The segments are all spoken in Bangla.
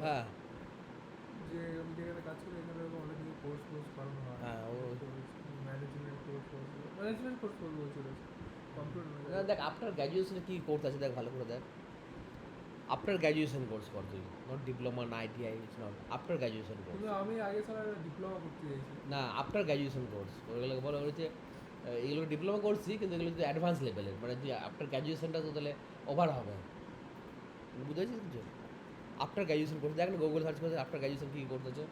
হ্যাঁ যে আমি যেখানে কাজ করি এখানে অনেক কিছু কোর্স করানো হয়। হ্যাঁ ও ম্যানেজমেন্ট কোর্স ম্যানেজমেন্ট কোর্স করবো বলছিল, কম্পিউটার না যাই না হোক। দেখ আফটার গ্র্যাজুয়েশনে কী কোর্স আছে দেখ ভালো করে দেখ আফটার গ্র্যাজুয়েশন কোর্স কর তুই নট ডিপ্লোমা না ITI it's not after graduation course কিন্তু আমি আগে ছাড়া ডিপ্লোমা করতে চাইছি। না আফটার গ্র্যাজুয়েশন কোর্স ওইগুলোকে বলা হয়েছে এগুলো ডিপ্লোমা করছি কিন্তু এগুলো যদি অ্যাডভান্স লেভেলের মানে তুই আফটার গ্র্যাজুয়েশনটা তো তাহলে ওভার হবে বুঝতে পারছিস কিছু আফটার গ্র্যাজুয়েশন কোর্স দেখ না গুগল সার্চ করে আফটার গ্র্যাজুয়েশন কী করতেছে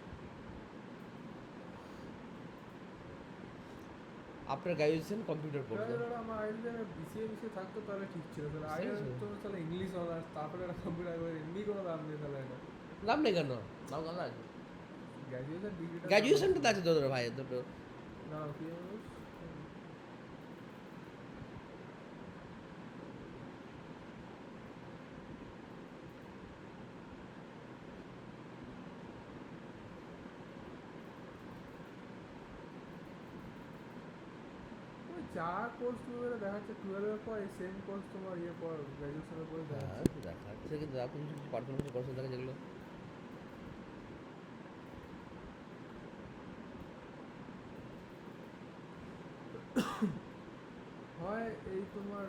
আফটার গ্র্যাজুয়েশন কম্পিউটার কোর্স এবার ধরো আমার আগে যদি বিসিএ থাকতো তাহলে ঠিক ছিল, তাহলে আগে তো তাহলে ইংলিশ অনার্স তারপরে একটা কম্পিউটার করে এমনি কোনো দাম নেই তাহলে এটা। লাভ নেই কেন লাভ কেন আছে গ্র্যাজুয়েশন ডিগ্রিটা দাম গ্র্যাজুয়েশনটা আছে। তো আছে তোদের ভাই দুটো না কি বলিস? ওই যা কোর্স তুমি দেখাচ্ছে টুয়েলভের পর এই সেম কোর্স তোমার ইয়ে পর গ্র্যাজুয়েশনের পরে হ্যাঁ দেখাচ্ছে। দেখাচ্ছে কিন্তু আপনি কিছু কিছু পারফরমেন্স কোর্স থাকে যেগুলো হয় এই তোমার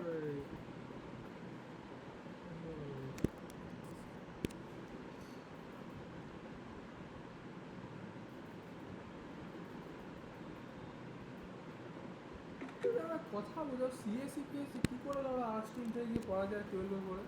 কথা বোঝাও, সিএসসি পিএসসি কী করে ওরা আর্টস স্ট্রিম থেকে গিয়ে পড়া যায় টুয়েলভের পরে?